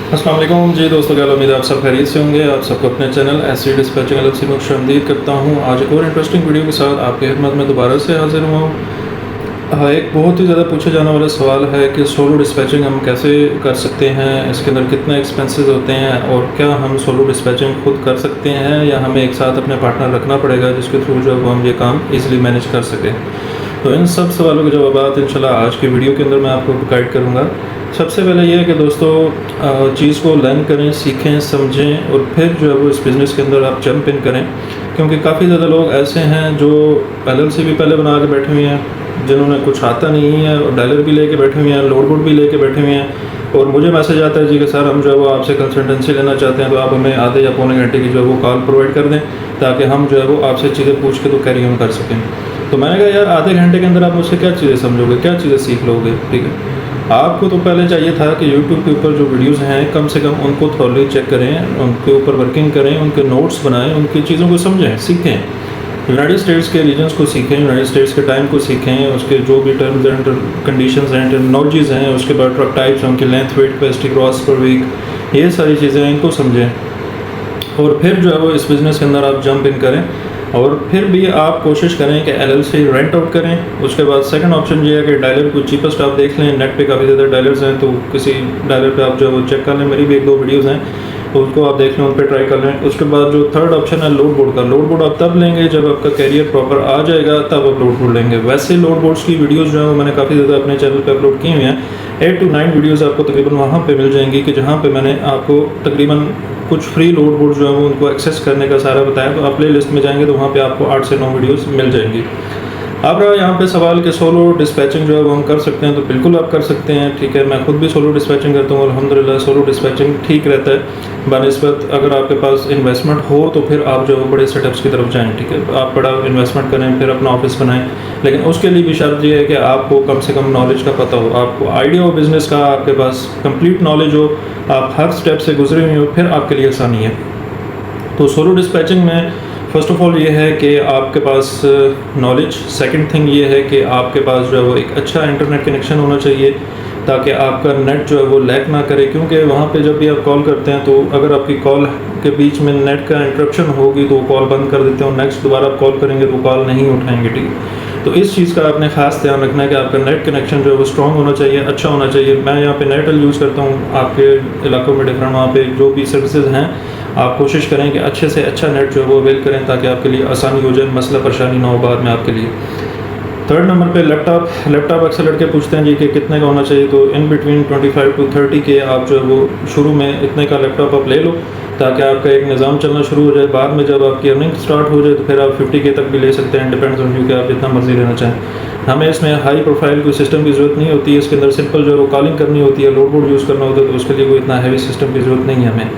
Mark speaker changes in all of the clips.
Speaker 1: अस्सलाम वालेकुम जी दोस्तों, क्या उम्मीद है आप सब खैरियत से होंगे। आप सबको अपने चैनल एससी डिस्पैचिंग एलएलसी में खुशामदीद करता हूँ। आज एक और इंटरेस्टिंग वीडियो के साथ आपकी खिदमत में दोबारा से हाजिर हुआ हूँ। एक बहुत ही ज़्यादा पूछा जाने वाला सवाल है कि सोलो डिस्पैचिंग हम कैसे कर सकते हैं, इसके अंदर कितने एक्सपेंसेस होते हैं और क्या हम सोलो डिस्पैचिंग खुद कर सकते हैं या हमें एक साथ अपने पार्टनर रखना पड़ेगा जिसके थ्रू जो है वो हम ये काम ईज़िली मैनेज कर सकें। तो इन सब सवालों के जवाब इंशाल्लाह आज की वीडियो के अंदर मैं आपको गाइड करूँगा। सबसे पहले ये है कि दोस्तों चीज़ को लर्न करें, सीखें, समझें और फिर जो है वो इस बिज़नेस के अंदर आप जंप इन करें, क्योंकि काफ़ी ज़्यादा लोग ऐसे हैं जो एलएलसी भी पहले बना के बैठे हुए हैं, जिन्होंने कुछ आता नहीं है और डॉलर भी लेके बैठे हुए हैं, लोड बोर्ड भी लेके बैठे हुए हैं और मुझे मैसेज आता है जी कि सर हम जो है वो आपसे कंसल्टेंसी लेना चाहते हैं, तो आप हमें आधे या पौने घंटे की जो है वो कॉल प्रोवाइड कर दें ताकि हम जो है वो आपसे चीज़ें पूछ के तो कैरी ऑन कर सकें। तो मैंने कहा यार आधे घंटे के अंदर आप मुझसे क्या चीज़ें समझोगे, क्या चीज़ें सीख लोगे। ठीक है, आपको तो पहले चाहिए था कि YouTube के ऊपर जो वीडियोस हैं कम से कम उनको थॉरली चेक करें, उनके ऊपर वर्किंग करें, उनके नोट्स बनाएं, उनकी चीज़ों को समझें, सीखें। यूनाइटेड स्टेट्स के रीजन्स को सीखें, यूनाइटेड स्टेट्स के टाइम को सीखें, उसके जो भी टर्म्स एंड कंडीशंस हैं, टर्मिनोलॉजीज़ हैं, उसके बाद ट्रक टाइप्स, उनकी length, weight, capacity, cross per week, ये सारी चीज़ें हैं, इनको समझें और फिर जो है वो इस बिज़नेस के अंदर आप जंप इन करें। और फिर भी आप कोशिश करें कि एलएलसी रेंट आउट करें। उसके बाद सेकंड ऑप्शन ये है कि डायलर को चीपेस्ट आप देख लें, नेट पे काफ़ी ज़्यादा डायलर्स हैं, तो किसी डायलर पे आप जो है वो चेक कर लें। मेरी भी एक दो वीडियोज़ हैं तो उसको आप देख लें, उन पर ट्राई कर लें। उसके बाद जो थर्ड ऑप्शन है लोड बोर्ड का, लोड बोर्ड आप तब लेंगे जब आपका कैरियर प्रॉपर आ जाएगा, तब आप लोड बोर्ड लेंगे। वैसे लोड बोर्ड्स की वीडियोज़ जो है वो मैंने काफ़ी ज़्यादा अपने चैनल पर अपलोड की हुई हैं। 8 to 9 वीडियोज़ आपको तकरीबन वहाँ पर मिल जाएंगी कि जहाँ पर मैंने आपको तकरीबन कुछ फ्री लोड बोर्ड जो है वो उनको एक्सेस करने का सारा बताया। तो आप प्ले लिस्ट में जाएंगे तो वहाँ पे आपको 8 से 9 वीडियोस मिल जाएंगी। अब रहा यहाँ पे सवाल कि सोलो डिस्पैचिंग जो है वो हम कर सकते हैं, तो बिल्कुल आप कर सकते हैं। ठीक है, मैं खुद भी सोलो डिस्पैचिंग करता हूँ, अल्हम्दुलिल्लाह सोलो डिस्पैचिंग ठीक रहता है बनिस्बत अगर आपके पास इन्वेस्टमेंट हो तो फिर आप जो है बड़े सेटअप्स की तरफ जाएँ। ठीक है, आप बड़ा इन्वेस्टमेंट करें, फिर अपना ऑफिस बनाएं, लेकिन उसके लिए भी शर्त ये है कि आपको कम से कम नॉलेज का पता हो, आपको आइडिया हो बिज़नेस का, आपके पास कंप्लीट नॉलेज हो, आप हर स्टेप से गुजरे हुए हो, फिर आपके लिए आसानी है। तो सोलो डिस्पैचिंग में फ़र्स्ट ऑफ़ ऑल ये है कि आपके पास नॉलेज, सेकंड थिंग ये है कि आपके पास जो है वो एक अच्छा इंटरनेट कनेक्शन होना चाहिए ताकि आपका नेट जो है वो लैग ना करे, क्योंकि वहाँ पे जब भी आप कॉल करते हैं तो अगर आपकी कॉल के बीच में नेट का इंटरप्शन होगी तो कॉल बंद कर देते हैं, नेक्स्ट दोबारा आप कॉल करेंगे तो कॉल नहीं उठाएंगे। ठीक है, तो इस चीज़ का आपने ख़ास ध्यान रखना है कि आपका नेट कनेक्शन जो है वो स्ट्रॉन्ग होना चाहिए, अच्छा होना चाहिए। मैं यहाँ पे नेटल यूज़ करता हूँ, आपके इलाकों में डिफरेंट वहाँ पे जो भी सर्विसेज हैं आप कोशिश करें कि अच्छे से अच्छा नेट जो है वो अवेल करें ताकि आपके लिए आसानी हो जाए, मसला परेशानी ना हो बाद में आपके लिए। थर्ड नंबर पे लैपटॉप अक्सर लड़के पूछते हैं जी कि कितने का होना चाहिए, तो इन बिटवीन 25 to 30 के आप जो है वो शुरू में इतने का लैपटॉप आप ले लो ताकि आपका एक निज़ाम चलना शुरू हो जाए। बाद में जब आपकी अर्निंग स्टार्ट हो जाए तो फिर आप 50 के तक भी ले सकते हैं, डिपेंड्स ऑन यू कि आप जितना मर्जी लेना चाहें। हमें इसमें हाई प्रोफाइल कोई सिस्टम की ज़रूरत नहीं होती है, इसके अंदर सिंपल जो है वो कॉलिंग करनी होती है, लोड बोर्ड यूज़ करना होता है, तो उसके लिए कोई इतना हैवी सिस्टम की ज़रूरत नहीं है हमें,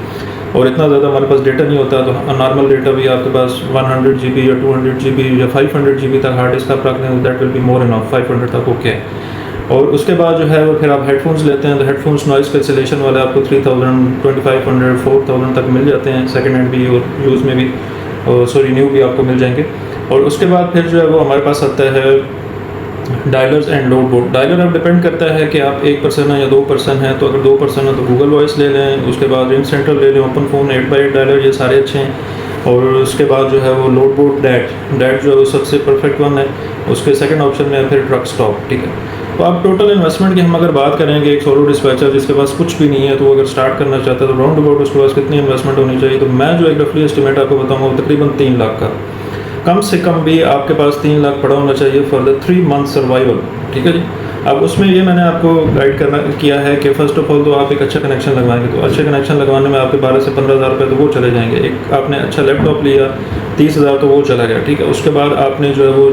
Speaker 1: और इतना ज़्यादा हमारे पास डेटा नहीं होता। तो नॉर्मल डेटा भी आपके पास 100 GB या 200 GB या 500 GB तक हार्ड डिस्क आप रख लें, that will be more enough, 500 तक ओके है। और उसके बाद जो है वो फिर आप हेडफोन्स लेते हैं, तो हेडफोन्स नॉइस कैंसिलेशन वाले आपको 3000, 2500, 4000 तक मिल जाते हैं, सेकेंड हैंड भी और यूज़ में भी, और सॉरी न्यू भी आपको मिल जाएंगे। और उसके बाद फिर जो है वो हमारे पास आता है डायलर्स एंड लोड बोर्ड। डायलर अब डिपेंड करता है कि आप 1 पर्सन है या 2 पर्सन है, तो अगर 2 पर्सन है तो गूगल वॉइस ले लें, उसके बाद रिंग सेंटर ले लें, ओपन फ़ोन, 8x8 डायलर, ये सारे अच्छे हैं। और उसके बाद जो है वो लोड बोर्ड डैट जो है वो सबसे परफेक्ट वन है। उसके सेकंड ऑप्शन में है फिर ट्रक स्टॉप। ठीक है, तो आप टोटल इन्वेस्टमेंट की हम अगर बात करेंगे, एक सोलो डिस्पैचर जिसके पास कुछ भी नहीं है तो अगर स्टार्ट करना चाहता है तो राउंड अबाउट उसके पास कितनी इन्वेस्टमेंट होनी चाहिए, तो मैं जो एक रफली एस्टिमेट आपको बताऊँगा तकरीबन 3 लाख का, कम से कम भी आपके पास 3 लाख पड़ा होना चाहिए फॉर द 3 मंथ सर्वाइवल। ठीक है जी, अब उसमें ये मैंने आपको गाइड किया है कि फ़र्स्ट ऑफ ऑल तो आप एक अच्छा कनेक्शन लगवाएंगे, तो अच्छे कनेक्शन लगवाने में आपके 12 से 15 हज़ार रुपये तो वो चले जाएंगे। एक आपने अच्छा लैपटॉप लिया 30,000 तो वो चला गया। ठीक है, उसके बाद आपने जो है वो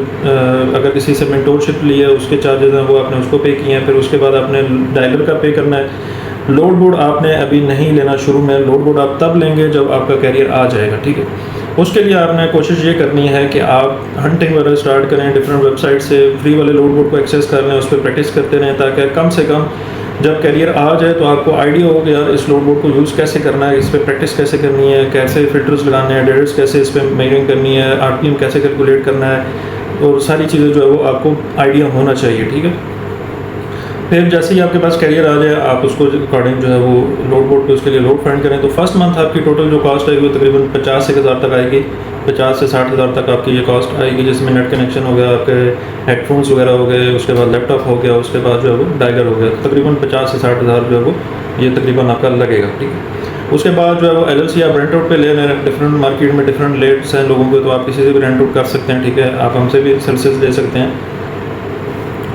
Speaker 1: अगर किसी से मेंटोरशिप लिया उसके चार्जेस हैं वो आपने उसको पे किए हैं, फिर उसके बाद आपने डायलर का पे करना है। लोड बोर्ड आपने अभी नहीं लेना शुरू में, लोड बोर्ड आप तब लेंगे जब आपका कैरियर आ जाएगा। ठीक है, उसके लिए आपने कोशिश ये करनी है कि आप हंटिंग वगैरह स्टार्ट करें, डिफरेंट वेबसाइट से फ्री वाले लोड बोर्ड को एक्सेस कर लें, उस पर प्रैक्टिस करते रहें ताकि कम से कम जब कैरियर आ जाए तो आपको आइडिया हो कि यार इस लोड बोर्ड को यूज़ कैसे करना है, इस पर प्रैक्टिस कैसे करनी है, कैसे फिल्टर्स लगाने हैं, डेडर्स कैसे इस पर मेजरिंग करनी है, आरपीएम कैसे कैलकुलेट करना है, और सारी चीज़ें जो है वो आपको आइडिया होना चाहिए। ठीक है, फिर जैसे ही आपके पास कैरियर आ जाए आप उसको अकॉर्डिंग जो है वो लोड बोर्ड पे उसके लिए लोड फाइंड करें। तो फर्स्ट मंथ आपकी टोटल जो कॉस्ट आएगी वो तकरीबन 50,000 तक आएगी, 50 से 60,000 तक आपकी ये कॉस्ट आएगी, जिसमें नेट कनेक्शन हो गया, आपके हेडफोन्स वगैरह हो गए, उसके बाद लैपटॉप हो गया, उसके बाद जो है वो डायलर हो गया। तकरीबन 50 से 60,000 जो है वो ये तकरीबन आपका लगेगा, ठीक है। उसके बाद जो है वो LLC आप रेंट आउट पे ले रहे हैं, डिफरेंट मार्केट में डिफरेंट रेट्स हैं लोगों के, तो आप किसी से भी रेंट आउट कर सकते हैं, ठीक है। आप हमसे भी सर्विसेज ले सकते हैं।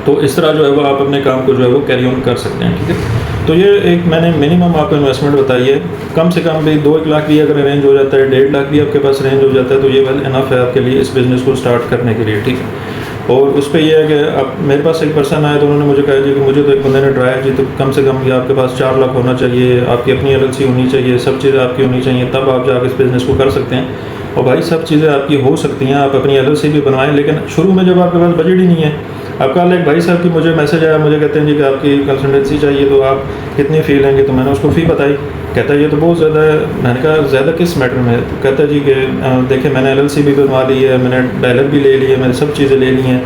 Speaker 1: तो इस तरह जो है वो आप अपने काम को जो है वो कैरी ऑन कर सकते हैं, ठीक है। तो ये एक मैंने मिनिमम आपको इन्वेस्टमेंट बताई है। कम से कम भी 2-1 लाख भी अगर रेंज हो जाता है, 1.5 लाख भी आपके पास रेंज हो जाता है, तो ये वेल इनफ है आपके लिए इस बिज़नेस को स्टार्ट करने के लिए, ठीक है। और उस पर यह है कि अब मेरे पास एक पर्सन आया तो उन्होंने मुझे कहा जी कि मुझे तो एक बंदे ने ड्राया जी, तो कम से कम ये आपके पास 4 लाख होना चाहिए, आपकी अपनी LLC होनी चाहिए, सब चीज़ें आपकी होनी चाहिए, तब आप जाकर इस बिज़नेस को कर सकते हैं। और भाई सब चीज़ें आपकी हो सकती हैं, आप अपनी LLC भी बनवाएं, लेकिन शुरू में जब आपके पास बजट ही नहीं है। अब कल एक भाई साहब की मुझे मैसेज आया, मुझे कहते हैं जी कि आपकी कंसल्टेंसी चाहिए, तो आप कितनी फ़ी लेंगे? तो मैंने उसको फ़ी बताई। कहता है ये तो बहुत ज़्यादा है। मैंने कहा ज़्यादा किस मैटर में? तो कहता है जी कि देखिए मैंने LLC भी बनवा ली है, मैंने डायलर भी ले लिया है, मैंने सब चीज़ें ले ली हैं,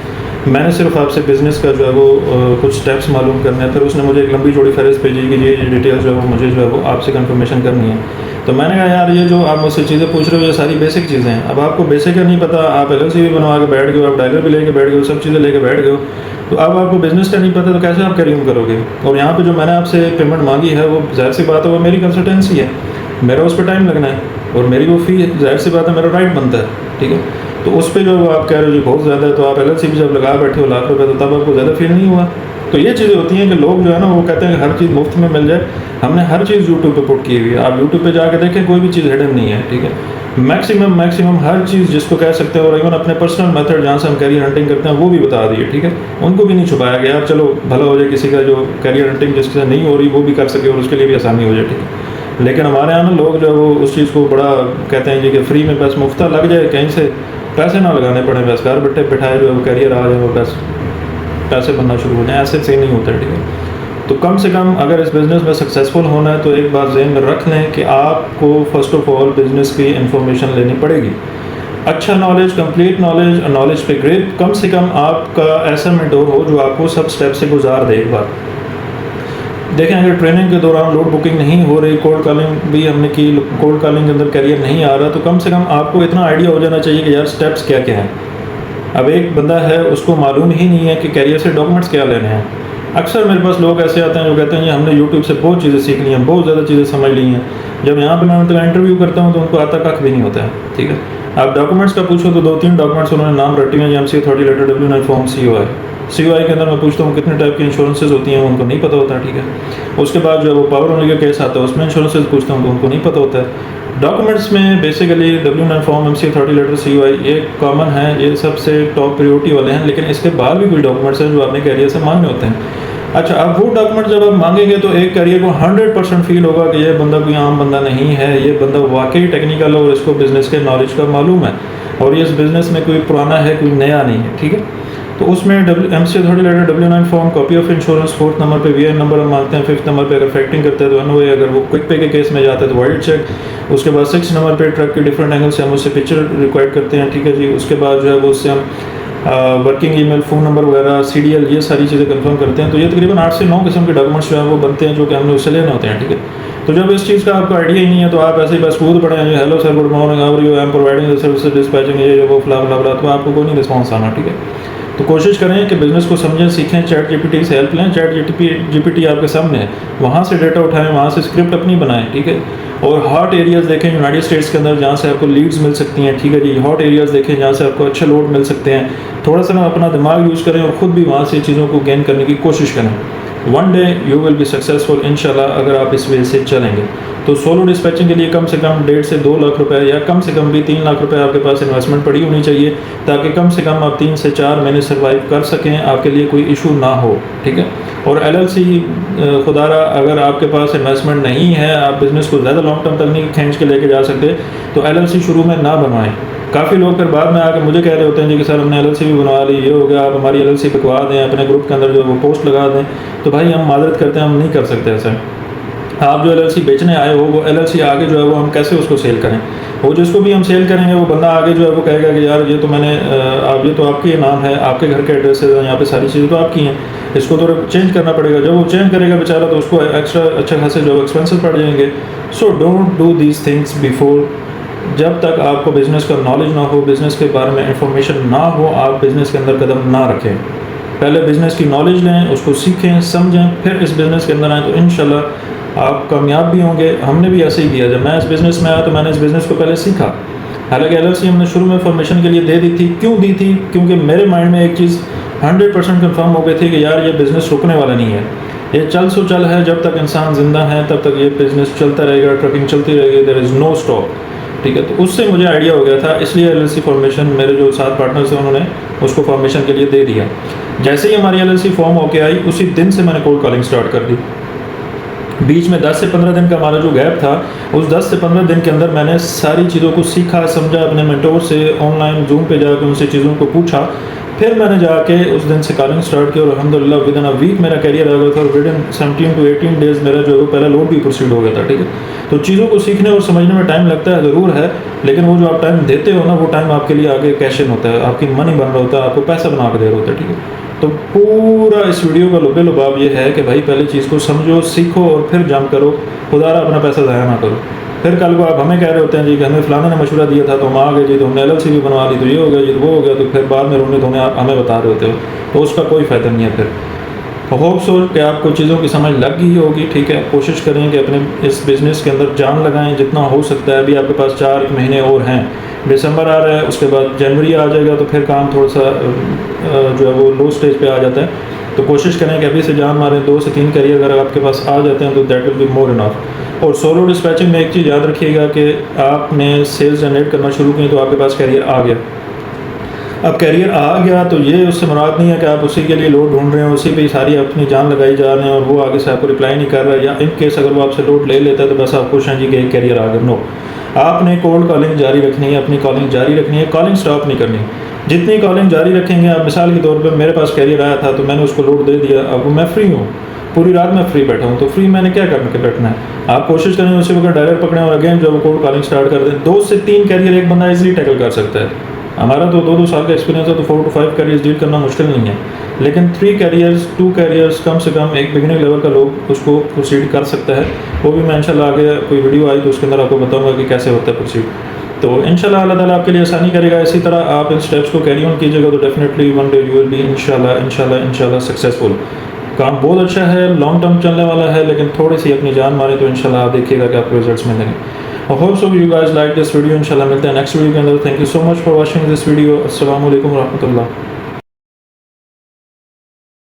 Speaker 1: मैंने सिर्फ आपसे बिज़नेस का जो है वो कुछ स्टेप्स मालूम करने हैं। फिर उसने मुझे एक लंबी चौड़ी फहरिस्त भेजी कि ये डिटेल्स जो है वो मुझे जो है वो आपसे कंफर्मेशन करनी है। तो मैंने कहा यार ये जो आप मुझसे चीज़ें पूछ रहे हो ये सारी बेसिक चीज़ें हैं। अब आपको बेसिक का नहीं पता, आप LLC भी बनवा के बैठ गए हो, आप डायलर भी लेके बैठ गए हो, सब चीज़ें लेके बैठ गए हो, तो अब आपको बिज़नेस का नहीं पता तो कैसे आप कैरी ऑन करोगे? और यहाँ पे जो मैंने आपसे पेमेंट मांगी है वो ज़ाहिर सी बात है वो मेरी कंसल्टेंसी है, मेरा उस पर टाइम लगना है, और मेरी वो फ़ी ज़ाहिर सी बात है मेरा राइट बनता है, ठीक है। तो उस पर जो आप कह रहे हो जी बहुत ज़्यादा है, तो आप LLC भी जब लगा बैठे हो लाख रुपये, तो तब आपको ज़्यादा फील नहीं हुआ? तो ये चीज़ें होती हैं कि लोग जो है ना वो कहते हैं कि हर चीज़ मुफ्त में मिल जाए। हमने हर चीज़ यूट्यूब पे पुट की हुई है, आप यूट्यूब पे जाके देखें, कोई भी चीज़ हिडन नहीं है, ठीक है। मैक्सिमम हर चीज़ जिसको कह सकते हैं, और इवन अपने पर्सनल मेथड जहाँ से हम कैरियर हंटिंग करते हैं वो भी बता दिए, ठीक है। उनको भी नहीं छुपाया गया, अब चलो भला हो जाए किसी का जो कैरियर हंटिंग जिससे नहीं हो रही वो भी कर सके और उसके लिए भी आसानी हो जाए, ठीक है। लेकिन हमारे यहाँ ना लोग जो है वो उस चीज़ को बड़ा कहते हैं जी कि फ्री में बस मुफ्ता लग जाए, कहीं से पैसे ना लगाने पड़े, बस घर बैठे बिठाए जो है वो कैरियर आ जाए और बस पैसे बनना शुरू हो जाए, ऐसे से नहीं होता है, ठीक है। तो कम से कम अगर इस बिज़नेस में सक्सेसफुल होना है तो एक बात ज़हन में रख लें कि आपको फ़र्स्ट ऑफ ऑल बिज़नेस की इन्फॉर्मेशन लेनी पड़ेगी। अच्छा नॉलेज, कंप्लीट नॉलेज, नॉलेज पे ग्रिप, कम से कम आपका ऐसा मेंटोर हो जो आपको सब स्टेप से गुजार दे। एक बार देखें, अगर ट्रेनिंग के दौरान लोड बुकिंग नहीं हो रही, कोल्ड कॉलिंग भी हमने की, कोल्ड कॉलिंग के अंदर कैरियर नहीं आ रहा, तो कम से कम आपको इतना आइडिया हो जाना चाहिए कि यार स्टेप्स क्या क्या हैं। अब एक बंदा है उसको मालूम ही नहीं है कि कैरियर से डॉक्यूमेंट्स क्या लेने हैं। अक्सर मेरे पास लोग ऐसे आते हैं जो कहते हैं ये हमने यूट्यूब से बहुत चीज़ें सीख ली हैं, बहुत ज़्यादा चीज़ें समझ ली हैं। जब यहाँ पर मैं उनका इंटरव्यू करता हूँ तो उनको आता कख भी नहीं होता है, ठीक है। आप डॉक्यूमेंट्स का पूछो तो 2-3 डॉक्यूमेंट्स उन्होंने नाम रटे हैं, MC authority letter, W9 form, COI के अंदर मैं पूछता हूँ कितने टाइप की इंश्योरेंसेज होती हैं, उनको नहीं पता होता, ठीक है। उसके बाद जो है वो पावर होने का केस आता है उसमें इंश्योरेंसेज पूछता हूँ तो उनको नहीं पता होता है। डॉक्यूमेंट्स में basically W9 form, MC authority letter, COI ये कॉमन है, ये सबसे टॉप प्रायोरिटी वाले हैं, लेकिन इसके बाद भी कुछ डॉक्यूमेंट्स हैं जो आपने कैरियर से मांगने होते हैं। अच्छा, अब वो डॉक्यूमेंट जब आप मांगेंगे तो एक कैरियर को 100% फील होगा कि ये बंदा कोई आम बंदा नहीं है, ये बंदा वाकई टेक्निकल और इसको बिज़नेस के नॉलेज का मालूम है, और ये इस बिज़नेस में कोई पुराना है, कोई नया नहीं है, ठीक है। तो उसमें MC authority letter, W9 form, copy of insurance, 4th number पे VIN नंबर हम मांगते हैं, 5th नंबर पे अगर फैक्टिंग करते हैं तो NOA, अगर वो क्विक पे के केस में जाता है तो वाइड चेक, उसके बाद 6th नंबर पे ट्रक के डिफरेंट एंगल से हम उससे पिक्चर रिक्वायर्ड करते हैं, ठीक है जी। उसके बाद जो है वो उससे हम वर्किंग ईमेल, फ़ोन नंबर वगैरह, CDL, ये सारी चीज़ें कंफर्म करते हैं। तो ये तकरीबन 8 से 9 किस्म के डॉक्यूमेंट्स जो है वो बनते हैं जो कि हमने उससे लेने होते हैं, ठीक है। तो जब इस चीज़ का आपको आइडिया ही नहीं है तो आप ऐसे ही बस कूद पड़े हैं, hello sir, good morning, how are you, I am providing the services, dispatching, ये वो फला फला फला, तो आपको कोई नहीं रिस्पॉन्स आना, ठीक है। तो कोशिश करें कि बिज़नेस को समझें, सीखें, चैट GPT से हेल्प लें। चैट GPT आपके सामने है, वहाँ से डेटा उठाएं, वहाँ से स्क्रिप्ट अपनी बनाएं, ठीक है। और हॉट एरियाज़ देखें यूनाइटेड स्टेट्स के अंदर जहाँ से आपको लीड्स मिल सकती हैं, ठीक है जी। हॉट एरियाज़ देखें जहाँ से आपको अच्छे लोड मिल सकते हैं, थोड़ा सा ना अपना दिमाग यूज़ करें और ख़ुद भी वहाँ से चीज़ों को गेन करने की कोशिश करें। One day you will be successful इंशाल्लाह, अगर आप इस वे से चलेंगे। तो सोलो डिस्पैचिंग के लिए कम से कम 1.5 से 2 लाख रुपए, या कम से कम भी 3 लाख रुपए आपके पास इन्वेस्टमेंट पड़ी होनी चाहिए, ताकि कम से कम आप 3 से 4 महीने सर्वाइव कर सकें, आपके लिए कोई इशू ना हो, ठीक है। और LLC खुदारा अगर आपके पास इन्वेस्टमेंट नहीं है, आप बिज़नेस को ज़्यादा लॉन्ग टर्म तक नहीं खींच के लेके जा सकते, तो LLC शुरू में ना बनवाएं। काफ़ी लोग फिर बाद में आकर मुझे कह रहे होते हैं जी कि सर हमने LLC भी बनवा ली, ये हो गया, आप हमारी LLC बिकवा दें, अपने ग्रुप के अंदर जो वो पोस्ट लगा दें। तो भाई हम माजरत करते हैं, हम नहीं कर सकते ऐसा। आप जो LLC बेचने आए हो वो LLC आगे जो है वो हम कैसे उसको सेल करें? वो जिसको भी हम सेल करेंगे वो बंदा आगे जो है वो कहेगा कि यार ये तो मैंने ये तो आपकी नाम है, आपके घर के एड्रेसेस हैं, यहाँ पे सारी चीज़ें तो आपकी हैं, इसको तो चेंज करना पड़ेगा। जब वो चेंज करेगा बेचारा तो उसको एक्स्ट्रा अच्छे खासे जॉब एक्सपेंसेस पड़ जाएंगे। So don't do these things before. जब तक आपको बिज़नेस का नॉलेज ना हो, बिज़नेस के बारे में इंफॉर्मेशन ना हो, आप बिज़नेस के अंदर कदम ना रखें। पहले बिज़नेस की नॉलेज लें, उसको सीखें, समझें, फिर इस बिज़नेस के अंदर आएँ, तो इंशाल्लाह आप कामयाब भी होंगे। हमने भी ऐसे ही किया। जब मैं इस बिज़नेस में आया तो मैंने इस बिज़नेस को पहले सीखा। हालांकि LLC हमने शुरू में फॉर्मेशन के लिए दे दी थी। क्यों दी थी? क्योंकि मेरे माइंड में एक चीज़ 100% कन्फर्म हो गई थी कि यार ये बिज़नेस रुकने वाला नहीं है, ये चल सो चल है। जब तक इंसान ज़िंदा है तब तक ये बिज़नेस चलता रहेगा, ट्रकिंग चलती रहेगी, देयर इज़ नो स्टॉप। ठीक है, तो उससे मुझे आइडिया हो गया था, इसलिए LLC फॉर्मेशन मेरे जो साथ पार्टनर्स थे उन्होंने उसको फॉर्मेशन के लिए दे दिया। जैसे ही हमारी LLC फॉर्म होके आई उसी दिन से मैंने कोल्ड कॉलिंग स्टार्ट कर दी। बीच में 10 से 15 दिन का हमारा जो गैप था, उस 10 से 15 दिन के अंदर मैंने सारी चीज़ों को सीखा, समझा, अपने मेंटोर से ऑनलाइन जूम पे जाकर उनसे चीज़ों को पूछा। फिर मैंने जाके उस दिन से कॉलिंग स्टार्ट किया और अल्हम्दुलिल्लाह विद इन अ वीक मेरा कैरियर आ गया था और विद इन 17 to 18 डेज़ मेरा जो है पहला लोड भी प्रोसीड हो गया था। ठीक है, तो चीज़ों को सीखने और समझने में टाइम लगता है ज़रूर है, लेकिन वो जो आप टाइम देते हो ना, वो टाइम आपके लिए आगे कैश इन होता है, आपकी मनी बन रहा होता है, आपको पैसा बना के दे रहा होता है। ठीक है, तो पूरा इस वीडियो का लुबे लुबाब ये है कि भाई पहले चीज़ को समझो, सीखो और फिर जंप करो। खुदारा अपना पैसा ज़ाया ना करो। फिर कल को आप हमें कह रहे होते हैं जी कि हमें फलाने ने मशवरा दिया था तो हम आ गए जी, तो हमने LLC भी बनवा ली, तो ये हो गया जी, तो वो हो गया, तो फिर बाद में रोने धोने आप हमें बता रहे होते हो, तो उसका कोई फ़ायदा नहीं है। फिर होप सो कि आपको चीज़ों की समझ लग गई होगी। ठीक है, कोशिश करें कि अपने इस बिज़नेस के अंदर जान लगाएं जितना हो सकता है। अभी आपके पास 4 महीने और हैं, दिसंबर आ रहा है, उसके बाद जनवरी आ जाएगा, तो फिर काम थोड़ा सा जो है वो लो स्टेज पे आ जाता है। तो कोशिश करें कि अभी से जान मारें। 2 से 3 कैरियर अगर आपके पास आ जाते हैं तो that will be more enough. और सोलो डिस्पैचिंग में एक चीज़ याद रखिएगा कि आपने सेल्स जनरेट करना शुरू की तो आपके पास कैरियर आ गया। अब कैरियर आ गया तो ये उससे मुराद नहीं है कि आप उसी के लिए लोड ढूंढ रहे हो, उसी पे सारी अपनी जान लगाई जा रहे हैं और वो आगे से आपको रिप्लाई नहीं कर रहा है, या इन केस अगर वो आपसे लोड ले लेता है तो बस आप खुश हैं जी कि एक कैरियर आ गया। नो, आपने कोल्ड कॉलिंग जारी रखनी है, अपनी कॉलिंग जारी रखनी है, कॉलिंग स्टॉप नहीं करनी। जितनी कॉलिंग जारी रखेंगे आप, मिसाल के तौर पे मेरे पास कैरियर आया था तो मैंने उसको लोड दे दिया, अब मैं फ्री हूँ, पूरी रात मैं फ्री बैठा हूँ, तो फ्री मैंने क्या करके बैठना है। आप कोशिश करें उसी वक्त डायरेक्ट पकड़ें और अगेन जब कोल्ड कॉलिंग स्टार्ट कर दें। 2 से 3 कैरियर एक बंदा इजीली टैकल कर सकता है। हमारा तो 2-2 साल का एक्सपीरियंस है, तो 4 to 5 कैरियर्स डील करना मुश्किल नहीं है, लेकिन 3 कैरियर्स 2 कैरियर्स कम से कम एक बिगिनिंग लेवल का लोग उसको प्रोसीड कर सकता है। वो भी मैं इंशाल्लाह आगे कोई वीडियो आई तो उसके अंदर आपको बताऊंगा कि कैसे होता है प्रोसीड। तो इंशाल्लाह अल्लाह ताला आपके लिए आसानी करेगा। इसी तरह आप इन स्टेप्स को कैरी ऑन कीजिएगा तो definitely one day you will be इंशाल्लाह सक्सेसफुल। काम बहुत अच्छा है, लॉन्ग टर्म चलने वाला है, लेकिन थोड़ी सी अपनी जान मारें तो इंशाल्लाह आप देखिएगा कि आपको रिजल्ट्स मिलेंगे। I hope so you guys like this video। इंशाल्लाह मिलते हैं नेक्स्ट वीडियो के अंदर। Thank you so much for watching this video. अस्सलाम वालेकुम व रहमतुल्लाह।